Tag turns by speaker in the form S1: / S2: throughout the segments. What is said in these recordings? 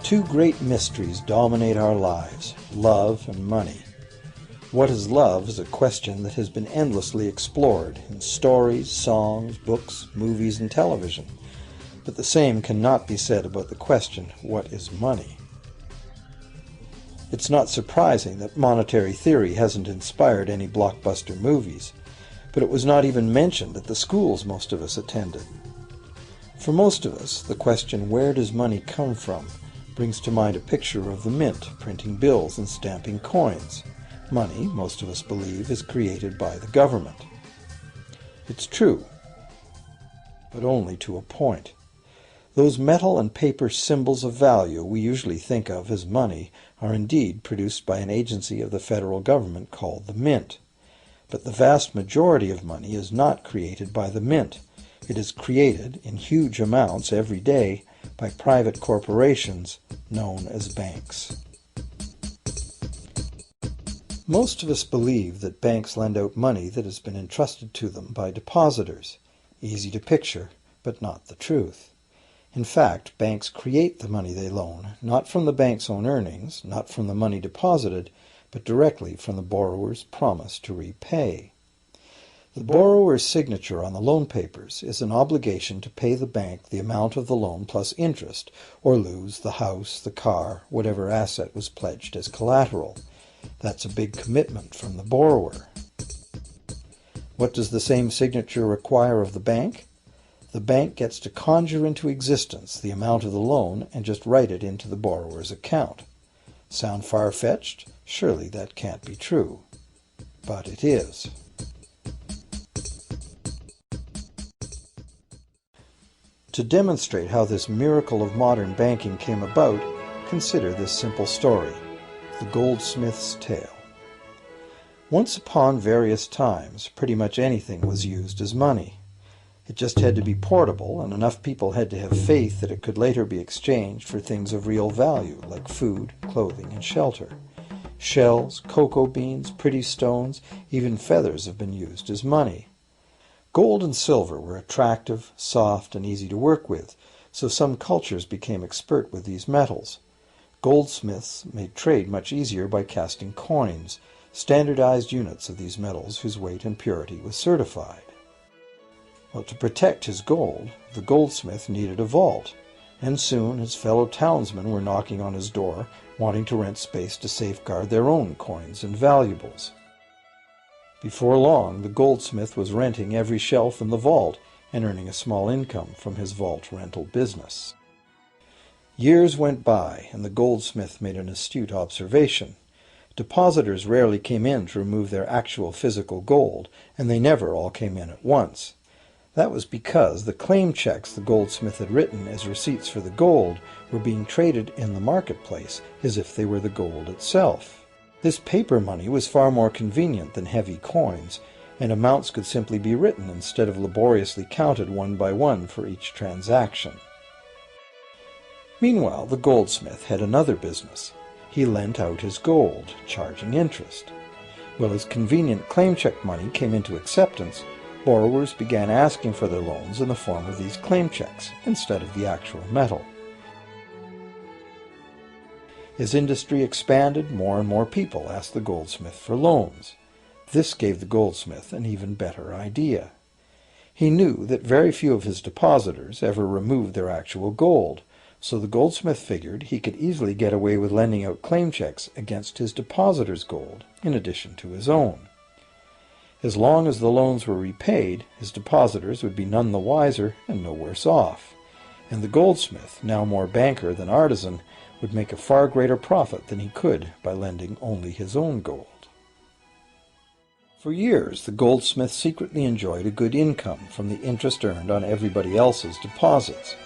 S1: Two great mysteries dominate our lives, love and money. What is love is a question that has been endlessly explored in stories, songs, books, movies, and television. But the same cannot be said about the question, what is money? It's not surprising that monetary theory hasn't inspired any blockbuster movies, but it was not even mentioned at the schools most of us attended. For most of us, the question, where does money come from, brings to mind a picture of the mint printing bills and stamping coins. Money, most of us believe, is created by the government. It's true, but only to a point. Those metal and paper symbols of value we usually think of as money are indeed produced by an agency of the federal government called the Mint. But the vast majority of money is not created by the Mint. It is created in huge amounts every day by private corporations known as banks. Most of us believe that banks lend out money that has been entrusted to them by depositors. Easy to picture, but not the truth. In fact, banks create the money they loan, not from the bank's own earnings, not from the money deposited, but directly from the borrower's promise to repay. The borrower's signature on the loan papers is an obligation to pay the bank the amount of the loan plus interest, or lose the house, the car, whatever asset was pledged as collateral. That's a big commitment from the borrower. What does the same signature require of the bank? The bank gets to conjure into existence the amount of the loan and just write it into the borrower's account. Sound far-fetched? Surely that can't be true. But it is. To demonstrate how this miracle of modern banking came about, consider this simple story, the goldsmith's tale. Once upon various times, pretty much anything was used as money. It just had to be portable, and enough people had to have faith that it could later be exchanged for things of real value, like food, clothing, and shelter. Shells, cocoa beans, pretty stones, even feathers have been used as money. Gold and silver were attractive, soft, and easy to work with, so some cultures became expert with these metals. Goldsmiths made trade much easier by casting coins, standardized units of these metals whose weight and purity was certified. Well, to protect his gold, the goldsmith needed a vault, and soon his fellow townsmen were knocking on his door, wanting to rent space to safeguard their own coins and valuables. Before long, the goldsmith was renting every shelf in the vault and earning a small income from his vault rental business. Years went by, and the goldsmith made an astute observation. Depositors rarely came in to remove their actual physical gold, and they never all came in at once. That was because the claim checks the goldsmith had written as receipts for the gold were being traded in the marketplace as if they were the gold itself. This paper money was far more convenient than heavy coins, and amounts could simply be written instead of laboriously counted one by one for each transaction. Meanwhile, the goldsmith had another business. He lent out his gold, charging interest. Well, as convenient claim check money came into acceptance, borrowers began asking for their loans in the form of these claim checks instead of the actual metal. As industry expanded, more and more people asked the goldsmith for loans. This gave the goldsmith an even better idea. He knew that very few of his depositors ever removed their actual gold, so the goldsmith figured he could easily get away with lending out claim checks against his depositors' gold, in addition to his own. As long as the loans were repaid, his depositors would be none the wiser and no worse off, and the goldsmith, now more banker than artisan, would make a far greater profit than he could by lending only his own gold. For years, the goldsmith secretly enjoyed a good income from the interest earned on everybody else's deposits.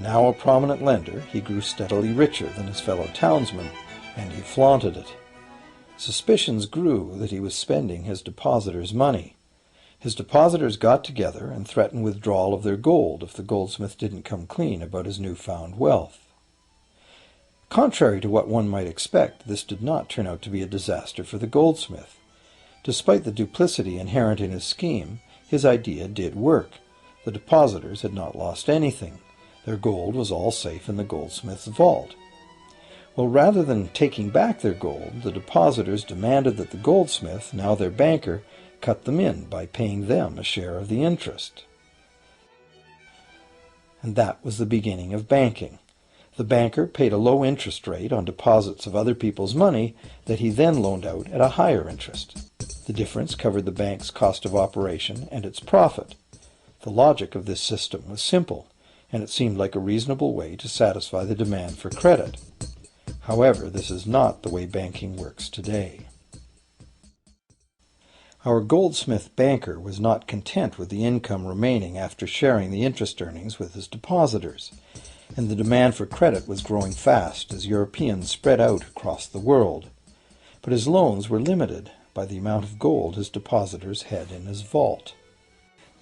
S1: Now a prominent lender, he grew steadily richer than his fellow townsmen, and he flaunted it. Suspicions grew that he was spending his depositors' money. His depositors got together and threatened withdrawal of their gold if the goldsmith didn't come clean about his newfound wealth. Contrary to what one might expect, this did not turn out to be a disaster for the goldsmith. Despite the duplicity inherent in his scheme, his idea did work. The depositors had not lost anything. Their gold was all safe in the goldsmith's vault. Well, rather than taking back their gold, the depositors demanded that the goldsmith, now their banker, cut them in by paying them a share of the interest. And that was the beginning of banking. The banker paid a low interest rate on deposits of other people's money that he then loaned out at a higher interest. The difference covered the bank's cost of operation and its profit. The logic of this system was simple, and it seemed like a reasonable way to satisfy the demand for credit. However, this is not the way banking works today. Our goldsmith banker was not content with the income remaining after sharing the interest earnings with his depositors, and the demand for credit was growing fast as Europeans spread out across the world. But his loans were limited by the amount of gold his depositors had in his vault.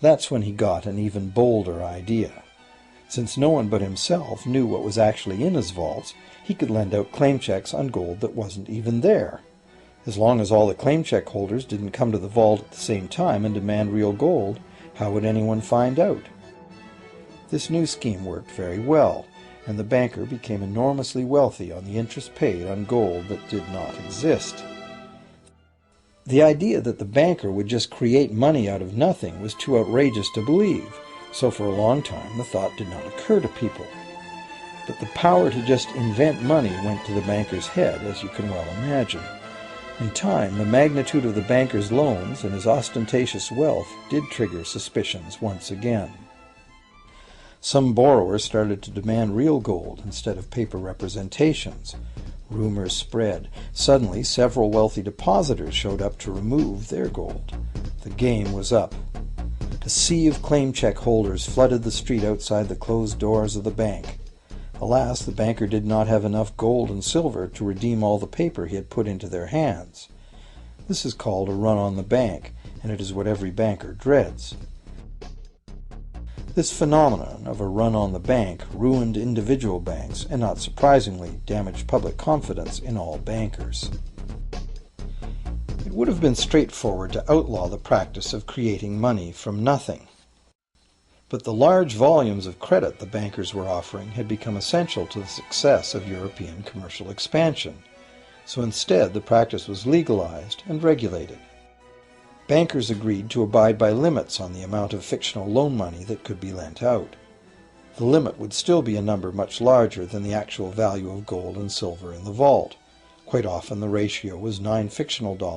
S1: That's when he got an even bolder idea. Since no one but himself knew what was actually in his vaults, he could lend out claim checks on gold that wasn't even there. As long as all the claim check holders didn't come to the vault at the same time and demand real gold, how would anyone find out? This new scheme worked very well, and the banker became enormously wealthy on the interest paid on gold that did not exist. The idea that the banker would just create money out of nothing was too outrageous to believe, so for a long time the thought did not occur to people. But the power to just invent money went to the banker's head, as you can well imagine. In time, the magnitude of the banker's loans and his ostentatious wealth did trigger suspicions once again. Some borrowers started to demand real gold instead of paper representations. Rumors spread. Suddenly, several wealthy depositors showed up to remove their gold. The game was up. A sea of claim check holders flooded the street outside the closed doors of the bank. Alas, the banker did not have enough gold and silver to redeem all the paper he had put into their hands. This is called a run on the bank, and it is what every banker dreads. This phenomenon of a run on the bank ruined individual banks and, not surprisingly, damaged public confidence in all bankers. It would have been straightforward to outlaw the practice of creating money from nothing. But the large volumes of credit the bankers were offering had become essential to the success of European commercial expansion, so instead the practice was legalized and regulated. Bankers agreed to abide by limits on the amount of fictional loan money that could be lent out. The limit would still be a number much larger than the actual value of gold and silver in the vault. Quite often the ratio was 9 fictional dollars